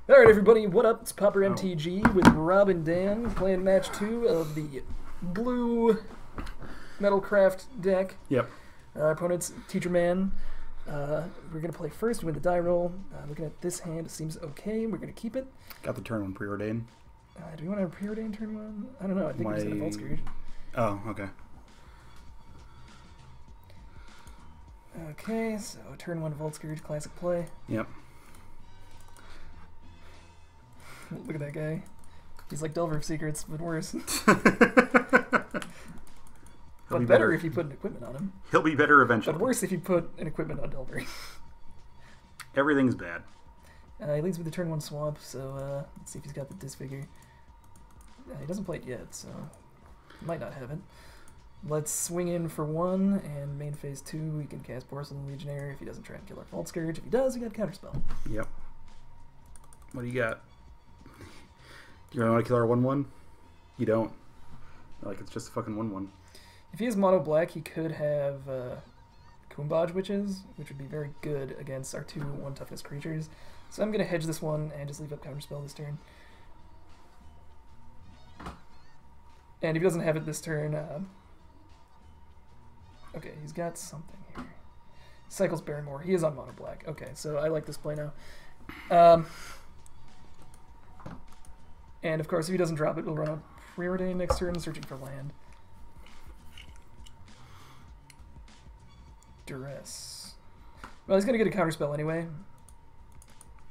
Alright everybody, what up? It's Pauper MTG with Rob and Dan playing match 2 of the blue Metalcraft deck. Yep. Our opponent's Teacher Man. We're going to play first, win the die roll. Looking at this hand, it seems okay. We're going to keep it. Got the turn one preordained. Do we want to preordain turn 1? I don't know. I think we're just going to Vault Scourge. Oh, okay. Okay, so turn 1 Vault Scourge, classic play. Yep. Look at that guy. He's like Delver of Secrets, but worse. But better if you put an equipment on him. He'll be better eventually. But worse if you put an equipment on Delver. Everything's bad. He leads with the turn 1 swamp, so let's see if he's got the Disfigure. He doesn't play it yet, so he might not have it. Let's swing in for 1, and main phase 2, we can cast Porcelain Legionnaire if he doesn't try and kill our Vault Scourge. If he does, we got Counterspell. Yep. What do you got? Do you want to kill our 1/1? You don't. Like, it's just a fucking 1/1. If he has mono black, he could have Kumbaj Witches, which would be very good against our 2 1 toughness creatures. So I'm going to hedge this one and just leave up Counterspell this turn. And if he doesn't have it this turn, okay, he's got something here. Cycles Barrenmore. He is on mono black. Okay, so I like this play now. And of course, if he doesn't drop it, we'll run a Preordain next turn, searching for land. Duress. Well, he's going to get a Counterspell anyway.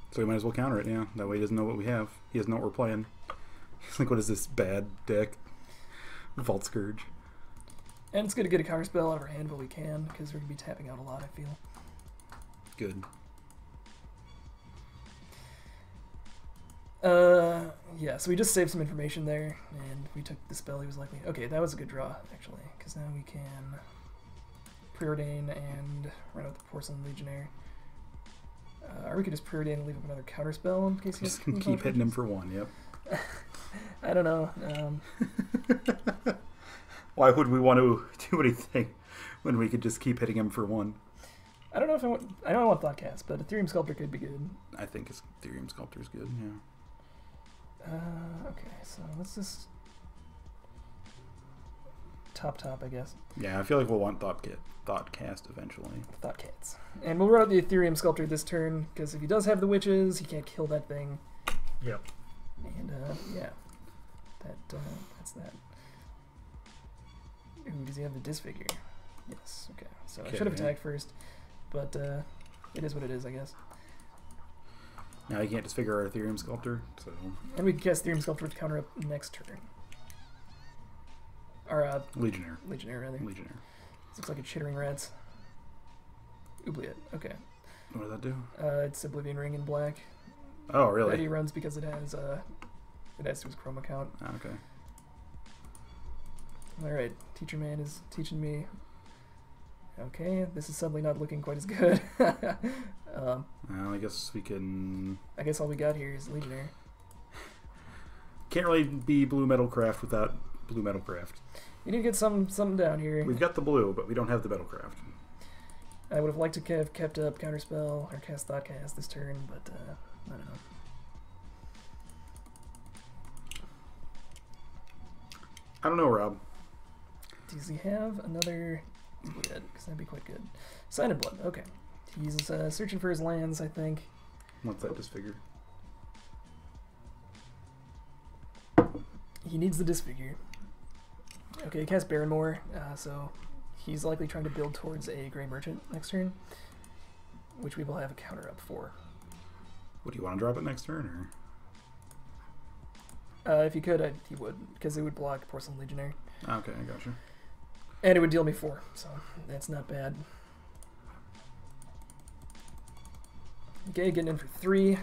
So we might as well counter it, yeah. That way he doesn't know what we have. He doesn't know what we're playing. He's like, what is this bad deck? Vault Scourge. And it's good to get a Counterspell out of our hand while we can, because we're going to be tapping out a lot, I feel. Good. Yeah, so we just saved some information there, and we took the spell he was likely... Okay, that was a good draw, actually, because now we can Preordain and run out the Porcelain Legionnaire. Or we could just Preordain and leave up another Counterspell in case he has... Just keep hitting him for 1, yep. I don't know. Why would we want to do anything when we could just keep hitting him for 1? I don't know if I want... I don't want Thoughtcast, but Ethereum Sculptor could be good. I think Ethereum Sculptor is good, yeah. Okay, so let's just top, I guess. Yeah, I feel like we'll want Thoughtcast eventually. Thoughtcats. And we'll run out the Ethereum Sculptor this turn, because if he does have the Witches, he can't kill that thing. Yep. And, yeah. That's that. Ooh, does he have the Disfigure? Yes, okay. So I should have attacked first, but it is what it is, I guess. Now you can't disfigure our Ethereum Sculptor, so... And we can cast Ethereum Sculptor to counter up next turn. Or, Legionnaire. Legionnaire, rather. Legionnaire. This looks like a Chittering Rats. Oubliette, okay. What does that do? It's Oblivion Ring in black. Oh, really? That he runs because it has to his Chrome account. Okay. Alright, Teacher Man is teaching me. Okay, this is suddenly not looking quite as good. Well, I guess we can... I guess all we got here is Legionnaire. Can't really be blue Metalcraft without blue Metalcraft. You need to get something down here. We've got the blue, but we don't have the Metalcraft. I would have liked to have kept up Counterspell or cast Thoughtcast this turn, but I don't know. I don't know, Rob. Does he have another... Because that'd be quite good. Sign of Blood, okay. He's searching for his lands, I think. What's that disfigure? He needs the Disfigure. Okay, he casts Barrenmore, so he's likely trying to build towards a Grey Merchant next turn, which we will have a counter up for. What, do you want to drop it next turn, If he could, he would, because it would block Porcelain Legionnaire. Okay, I gotcha. And it would deal me 4, so that's not bad. Okay, getting in for 3.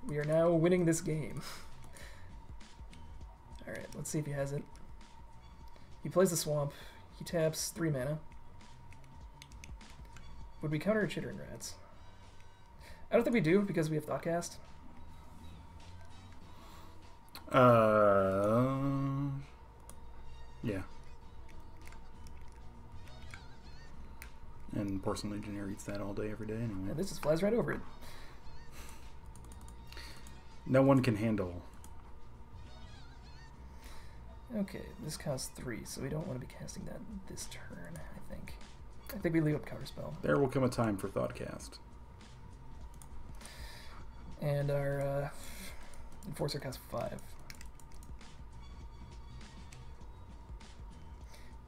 We are now winning this game. Alright, let's see if he has it. He plays the Swamp. He taps 3 mana. Would we counter Chittering Rats? I don't think we do, because we have Thoughtcast. Yeah. And Porcelain Legionnaire eats that all day, every day anyway. And this just flies right over it. No one can handle. Okay, this costs 3, so we don't want to be casting that this turn, I think. I think we leave up Counterspell. There will come a time for Thoughtcast. And our Enforcer costs 5.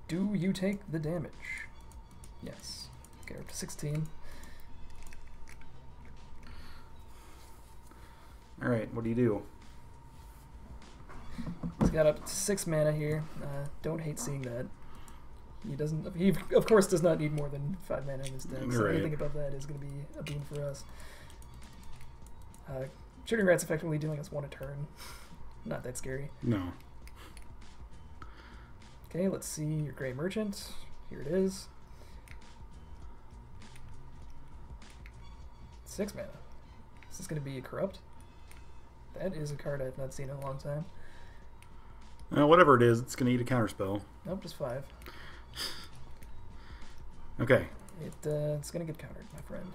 Do you take the damage? Yes. Okay, we're up to 16. Alright, what do you do? He's got up to 6 mana here. Don't hate seeing that. He doesn't. He of course does not need more than 5 mana in his deck. So Right. anything above that is going to be a boon for us. Shooting Rat's effectively dealing us 1 a turn. Not that scary. No. Okay, let's see your Grey Merchant. Here it is. 6 mana. Is this going to be a Corrupt? That is a card I've not seen in a long time. Well, whatever it is, it's going to eat a counterspell. Nope, just 5. Okay. It's going to get countered, my friend.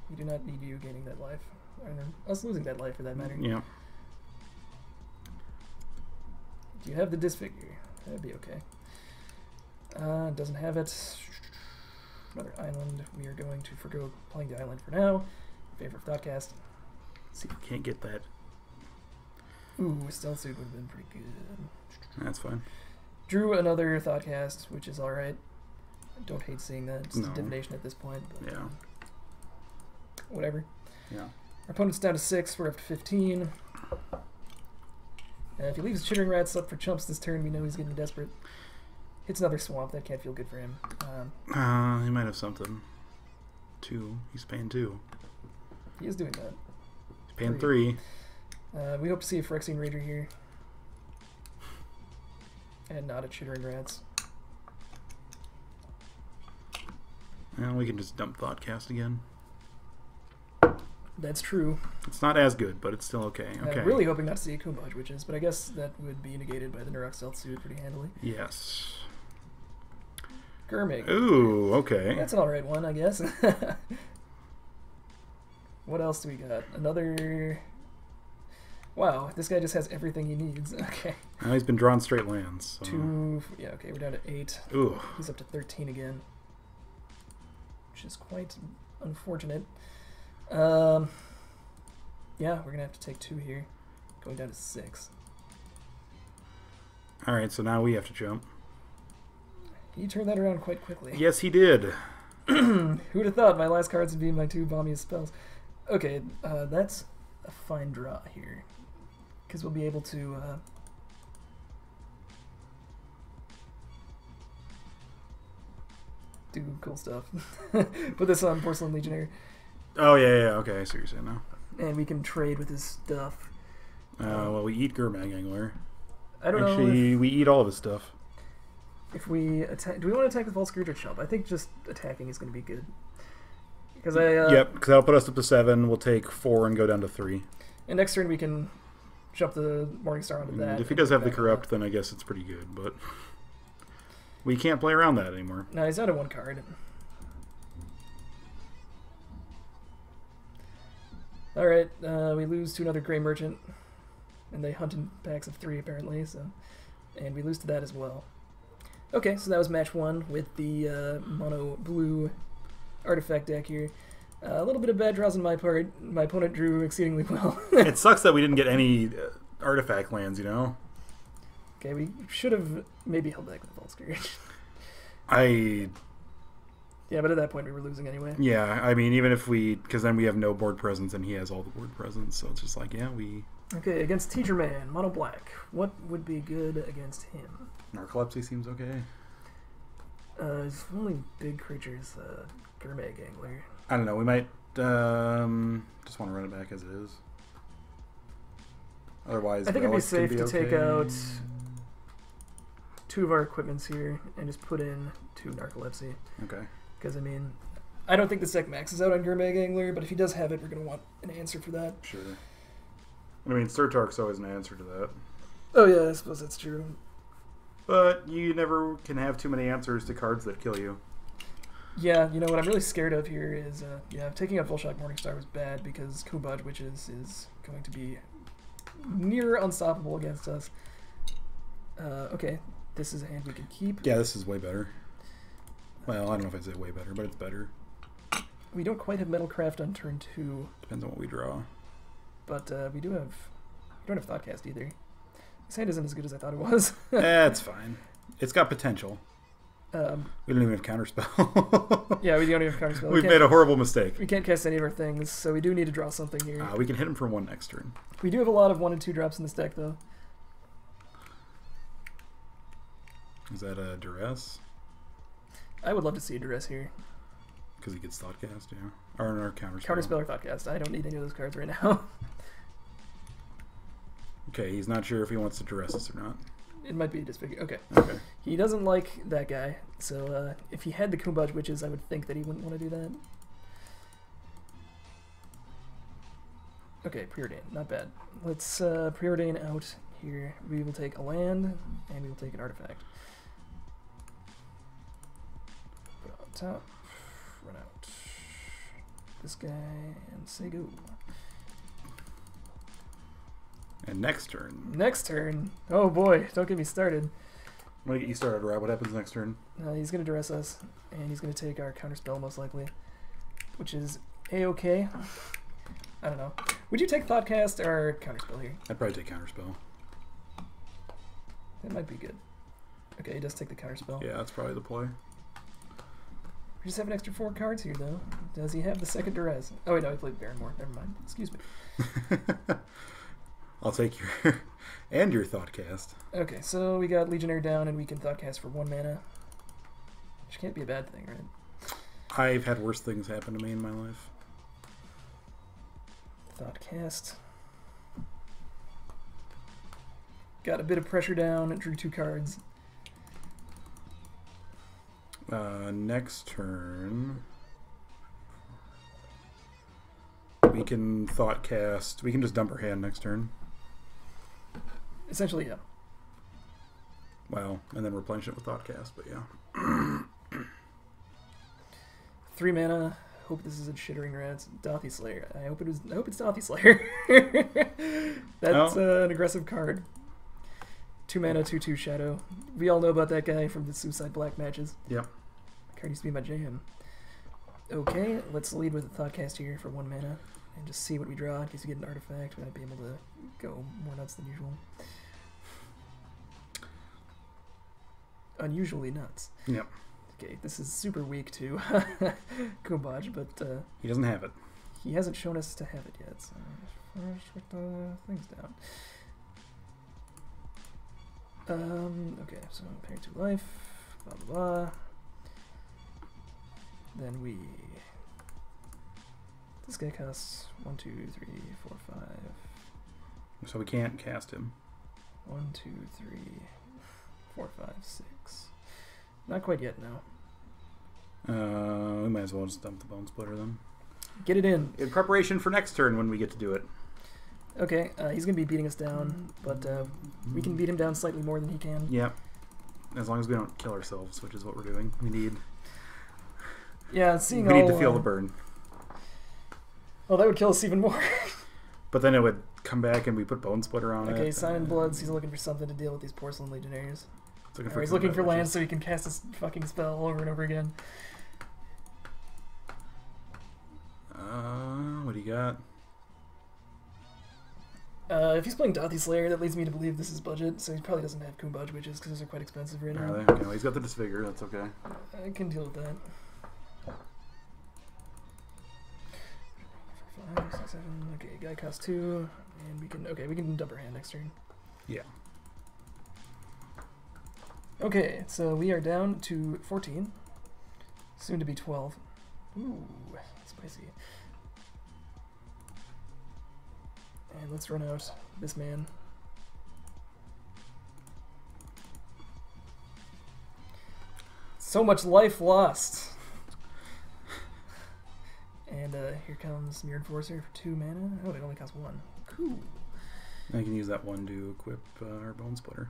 We do not need you gaining that life. Or us losing that life, for that matter. Yeah. Do you have the Disfigure? That'd be okay. Doesn't have it. Another island. We are going to forgo playing the island for now. In favor of Thoughtcast. See if we can't get that. Ooh, Stealth Suit would have been pretty good. That's fine. Drew another Thoughtcast, which is alright. I don't hate seeing that. It's No. divination at this point. But, Yeah. Whatever. Yeah. Our opponent's down to 6. We're up to 15. If he leaves Chittering Rats up for chumps this turn, we know he's getting desperate. Hits another swamp. That can't feel good for him. He might have something. 2. He's paying 2. He is doing that. He's paying 3. We hope to see a Phyrexian Rager here. And not a Chittering Rats. Well, we can just dump Thoughtcast again. That's true. It's not as good, but it's still okay. Okay. I'm really hoping not to see a Kumbaj Witches, but I guess that would be negated by the Nurok Stealth Suit pretty handily. Yes. Gurmig. Ooh, okay. That's an alright one, I guess. What else do we got? Another... Wow, this guy just has everything he needs. Okay. Now he's been drawing straight lands. So. 2... Yeah, okay, we're down to 8. Ooh. He's up to 13 again. Which is quite unfortunate. Yeah, we're going to have to take 2 here. Going down to 6. Alright, so now we have to jump. He turned that around quite quickly. Yes, he did. Who'd have thought my last cards would be my 2 bombiest spells? Okay, that's a fine draw here. Because we'll be able to... do cool stuff. Put this on Porcelain Legionnaire. Oh, yeah, okay, I see what you're saying now. And we can trade with his stuff. Well, we eat Gurmag Angler. I don't know Actually, we eat all of his stuff. if we attack. Do we want to attack with Vault Scourge or Chump? I think just attacking is going to be good. Because Yep, because that'll put us up to 7. We'll take 4 and go down to 3. And next turn we can jump the Morningstar onto that. And if he does have the Corrupt, then I guess it's pretty good, but... We can't play around that anymore. No, he's out of 1 card. Alright, we lose to another Grey Merchant. And they hunt in packs of 3, apparently, so... And we lose to that as well. Okay, so that was match 1 with the mono-blue artifact deck here. A little bit of bad draws on my part. My opponent drew exceedingly well. It sucks that we didn't get any artifact lands, you know? Okay, we should have maybe held back with Vault Scourge. Yeah, but at that point we were losing anyway. Yeah, I mean, even if we... Because then we have no board presence and he has all the board presence, so it's just like, yeah, we... Okay, against Teacher Man, mono black. What would be good against him? Narcolepsy seems okay. His only big creatures, Gurmag Angler. I don't know, we might just want to run it back as it is. Otherwise, I think it'd be Relic can safe to take okay. out 2 of our equipments here and just put in 2 Narcolepsy. Okay. Because, I mean, I don't think this deck maxes out on Gurmag Angler, but if he does have it, we're going to want an answer for that. Sure. I mean, Surtark's always an answer to that. Oh yeah, I suppose that's true. But you never can have too many answers to cards that kill you. Yeah, you know what I'm really scared of here is, yeah, taking out Volshock Morningstar was bad because Kumbaj Witches is going to be near unstoppable against us. Okay, this is a hand we can keep. Yeah, this is way better. Well, I don't know if I'd say way better, but it's better. We don't quite have Metalcraft on turn 2. Depends on what we draw. But we don't have Thoughtcast either. This hand isn't as good as I thought it was. It's fine. It's got potential. We don't even have Counterspell. Yeah, we don't even have Counterspell. We've made a horrible mistake. We can't cast any of our things, so we do need to draw something here. We can hit him for 1 next turn. We do have a lot of 1 and 2 drops in this deck, though. Is that a Duress? I would love to see a Duress here. Because he gets Thoughtcast, yeah. Or Counterspell. Counterspell or Thoughtcast. I don't need any of those cards right now. Okay, he's not sure if he wants to Duress us or not. It might be a Disfigure. Okay. Okay. He doesn't like that guy, so if he had the Kumbaj Witches, I would think that he wouldn't want to do that. Okay, Preordain. Not bad. Let's Preordain out here. We will take a land, and we will take an artifact. Put it on top. Run out this guy, and say go. And next turn. Next turn. Oh boy, don't get me started. I'm going to get you started, Rob. What happens next turn? He's going to Duress us, and he's going to take our Counterspell most likely, which is A-okay. I don't know. Would you take Thoughtcast or Counterspell here? I'd probably take Counterspell. That might be good. Okay, he does take the Counterspell. Yeah, that's probably the play. We just have an extra 4 cards here, though. Does he have the second Duress? Oh, wait, no, he played Baronmore. Never mind. Excuse me. I'll take your... and your Thoughtcast. Okay, so we got Legionnaire down, and we can Thoughtcast for 1 mana. Which can't be a bad thing, right? I've had worse things happen to me in my life. Thoughtcast. Got a bit of pressure down, drew 2 cards. Next turn... we can Thoughtcast. We can just dump our hand next turn. Essentially, yeah. Well, and then replenish it with Thoughtcast, but yeah. 3 mana. Hope this is a Shittering Rats. Dothy Slayer. I hope it's Dothy Slayer. That's an aggressive card. 2 mana, 2/2 Shadow. We all know about that guy from the Suicide Black matches. Yep. Card used to be my jam. Okay, let's lead with a Thoughtcast here for 1 mana. And just see what we draw in case we get an artifact. We might be able to go more nuts than usual. Unusually nuts. Yep. Okay, this is super weak to Kumbaj, but he doesn't have it. He hasn't shown us to have it yet, so first put the things down. Okay, so pay 2 life, blah blah blah. Then we... This guy costs 1, 2, 3, 4, 5. So we can't cast him. 1, 2, 3, 4, 5, 6. Not quite yet, no. We might as well just dump the Bone Splitter then. Get it in. In preparation for next turn when we get to do it. Okay, he's going to be beating us down, but we can beat him down slightly more than he can. Yep. As long as we don't kill ourselves, which is what we're doing. We need... Yeah, seeing we need to feel the burn. Well, that would kill us even more. But then it would come back and we put Bone Splitter on it. Okay, Sign Bloods. He's looking for something to deal with these Porcelain Legionnaires. He's looking for land so he can cast this fucking spell over and over again. What do you got? If he's playing Dothy Slayer, that leads me to believe this is budget, so he probably doesn't have Kumbaj Witches because those are quite expensive right now. Are they? Okay, well, he's got the Disfigure. That's okay. I can deal with that. 5, 6, 7. Okay, guy costs 2, and we can dump our hand next turn. Yeah. Okay, so we are down to 14, soon to be 12. Ooh, spicy. And let's run out this man. So much life lost. And here comes Mirrored Forcer for 2 mana. Oh, it only costs 1. Cool. I can use that 1 to equip our Bone Splitter.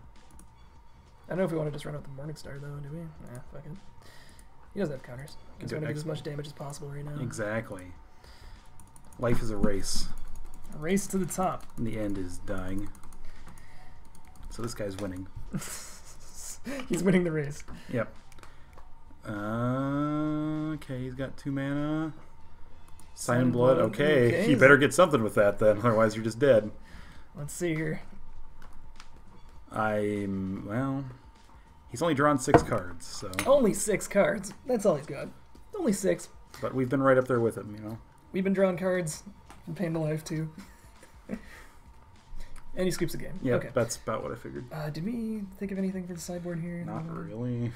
I don't know if we want to just run out the Morningstar though, do we? Nah, fuck it. He doesn't have counters. He's going to do as much damage as possible right now. Exactly. Life is a race. A race to the top. And the end is dying. So this guy's winning. He's winning the race. Yep. Okay, he's got 2 mana. Sign Blood. Okay, you better get something with that then, otherwise you're just dead. Let's see here. Well, he's only drawn 6 cards, so. Only 6 cards. That's all he's got. Only 6. But we've been right up there with him, you know. We've been drawing cards. Been paying to life too. And he scoops a game. Yeah, okay. That's about what I figured. Did we think of anything for the sideboard here? Not really.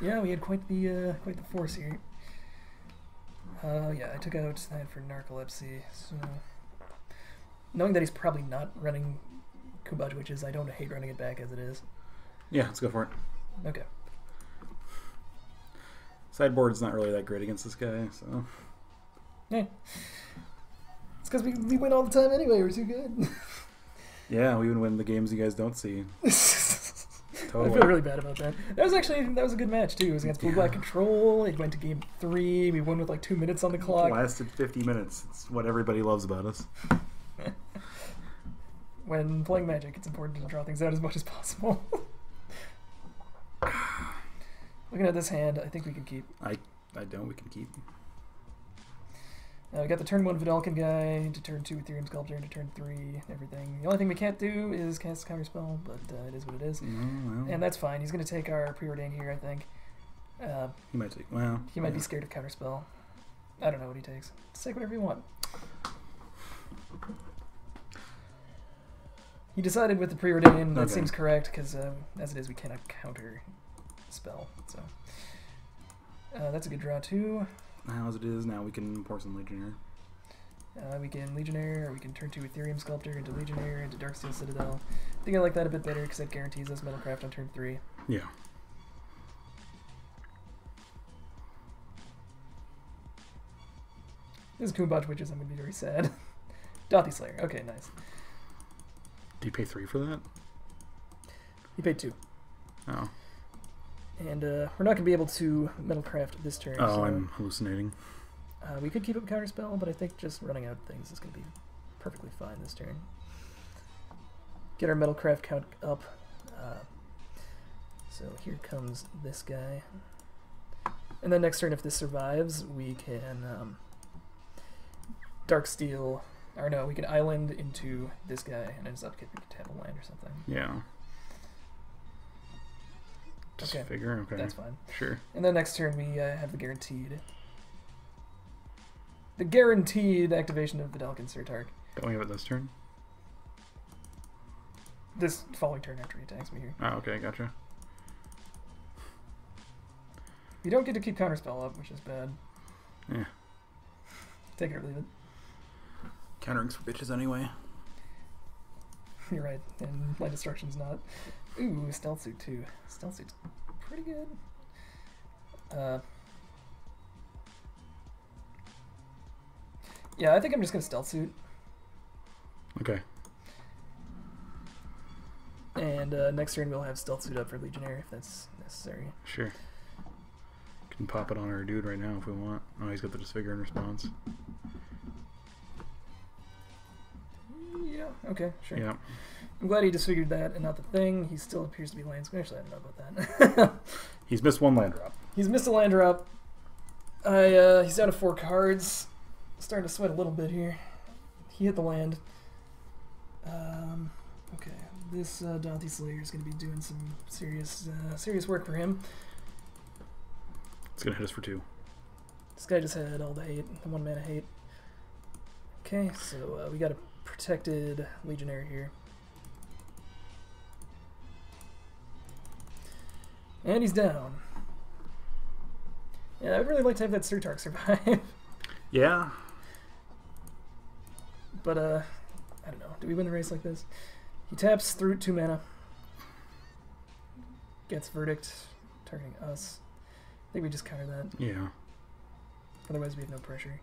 Yeah, we had quite the force here. Yeah, I took out that for narcolepsy. So, knowing that he's probably not running Kumbaj Witches, I don't hate running it back as it is. Yeah, let's go for it. Okay. Sideboard's not really that great against this guy, so. Yeah. It's because we win all the time anyway. We're too good. Yeah, we even win the games you guys don't see. Totally. I feel really bad about that. That was a good match too. It was against Blue Black Control. It went to game 3. We won with like 2 minutes on the clock. It lasted 50 minutes. It's what everybody loves about us. When playing Magic, it's important to draw things out as much as possible. Looking at this hand, I think we can keep. I don't. We can keep. We got the turn 1 Vidalcan guy, to turn 2 Ethereum Sculptor, and to turn 3 everything. The only thing we can't do is cast Counterspell, but it is what it is. Well. And that's fine. He's going to take our Preordain here, I think. He might take. Well, he might be scared of Counterspell. I don't know what he takes. Just take whatever you want. He decided with the Preordain. That seems correct, because as it is, we cannot counter spell. So that's a good draw too. Now as it is, now we can Porcelain Legionnaire. We can Legionnaire, or we can turn 2 Ethereum Sculptor into Legionnaire, into Darksteel Citadel. I think I like that a bit better because that guarantees us Metalcraft on turn 3. Yeah. This is Kumbaj Witches, I'm going to be very sad. Dothy Slayer, okay, nice. Do you pay 3 for that? He paid 2. Oh. And we're not going to be able to Metalcraft this turn. Oh, so, I'm hallucinating. We could keep up Counterspell, but I think just running out things is going to be perfectly fine this turn. Get our Metalcraft count up. So here comes this guy. And then next turn, if this survives, we can Darksteel, or no, we can Island into this guy, and in his upkeep we can tap a land or something. Yeah. Just figure, okay. That's fine. Sure. And then next turn we have the guaranteed activation of Vidalcan Surtark. Don't we have it this turn? This following turn after he attacks me here. Oh, okay, gotcha. You don't get to keep Counterspell up, which is bad. Yeah. Take it or leave it. Countering's for bitches anyway. You're right, and Light Destruction's not. Ooh, Stealth Suit too. Stealth Suit's pretty good. Yeah, I think I'm just gonna Stealth Suit. Okay. And next turn we'll have Stealth Suit up for Legionnaire if that's necessary. Sure. Can pop it on our dude right now if we want. Oh, he's got the Disfigure in response. Yeah, okay, sure. Yeah. I'm glad he disfigured that and not the thing. He still appears to be lands. Actually, I don't know about that. He's missed 1 land drop. He's missed a land drop. He's down to 4 cards. Starting to sweat a little bit here. He hit the land. Okay, this Dothy Slayer is going to be doing some serious work for him. It's going to hit us for 2. This guy just had all the hate, the 1 mana hate. Okay, so we got a protected Legionnaire here. And he's down. Yeah, I'd really like to have that Surtark survive. Yeah. But, I don't know. Do we win the race like this? He taps through 2 mana. Gets Verdict, targeting us. I think we just counter that. Yeah. Otherwise we have no pressure.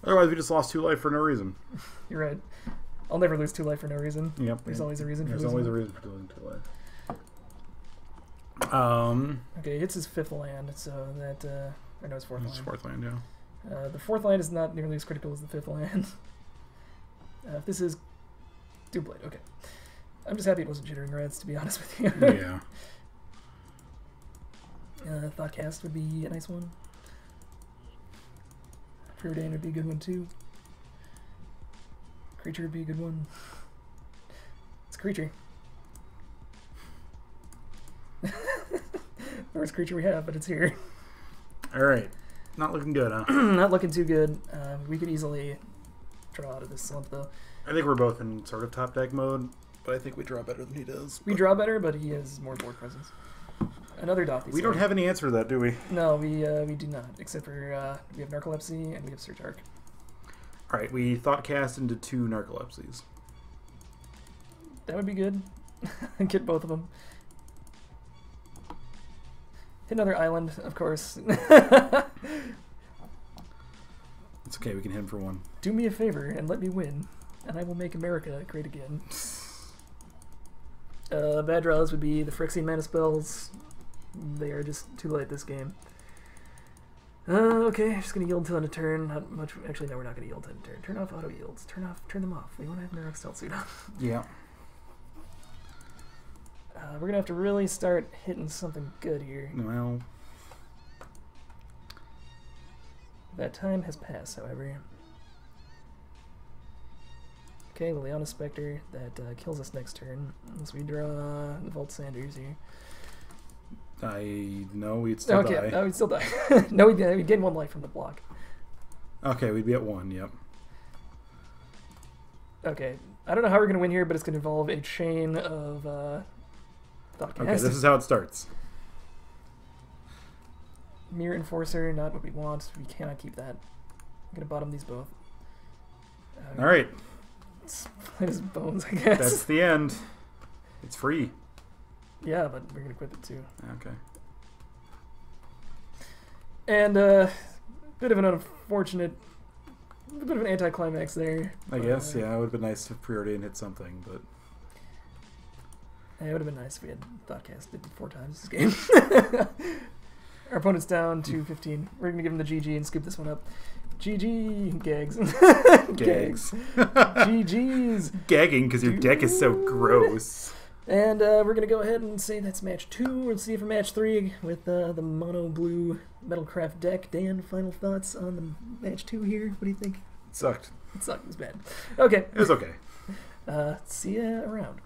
Otherwise we just lost 2 life for no reason. You're right. I'll never lose 2 life for no reason. Yep. There's always a reason for There's losing. always a reason for losing 2 life. Okay, it's his 5th land, so that I know it's 4th It's land. 4th land, yeah. The 4th land is not nearly as critical as the 5th land. If this is Doomblade, okay. I'm just happy it wasn't Jittering Reds, to be honest with you. Yeah. Thoughtcast would be a nice one. Preordain would be a good one too. Creature would be a good one. It's a creature. Worst creature we have, but it's here. Alright. Not looking good, huh? Not looking too good. We could easily draw out of this slump, though. I think we're both in sort of top deck mode, but I think we draw better than he does. We draw better, but he has more board presence. Another Dothy. We don't have any answer to that, do we? No, we do not, except for we have Narcolepsy and we have Search Arc. Alright, we Thoughtcast into 2 Narcolepsies. That would be good. Get both of them. Hit another island, of course. It's okay, we can hit him for 1. Do me a favor and let me win, and I will make America great again. Bad draws would be the Phyrexian Mana spells. They are just too late this game. Okay, just gonna yield till end of turn. Not much. Actually, no, we're not gonna yield till end of turn. Turn off auto yields. Turn them off. We want to have Narok Stealth Suit on. Yeah. We're gonna have to really start hitting something good here. Well, That time has passed, however. Okay, Liliana Spectre, that kills us next turn. Unless we draw Vault Sanders here. I know we'd still die. No, we'd still die. No, we'd gain 1 life from the block. Okay, we'd be at 1, yep. Okay, I don't know how we're going to win here, but it's going to involve a chain of Thoughtcast. Okay, this is how it starts. Mirror Enforcer, not what we want. We cannot keep that. I'm going to bottom these both. Alright. Split his bones, I guess. That's the end. It's free. Yeah, but we're going to equip it too. Okay. And bit of an unfortunate, a bit of an anticlimax there. I guess, yeah, it would have been nice if Preordain hit something, but... Yeah, it would have been nice if we had Thoughtcast did 4 times this game. Our opponent's down to 15. We're going to give him the GG and scoop this one up. GG! Gags. Gags. GG's! Gagging because your deck is so gross. And we're going to go ahead and say that's match 2. We'll see you for match 3 with the mono blue Metalcraft deck. Dan, final thoughts on the match 2 here? What do you think? It sucked. It sucked. It was bad. Okay. It was okay. See ya around.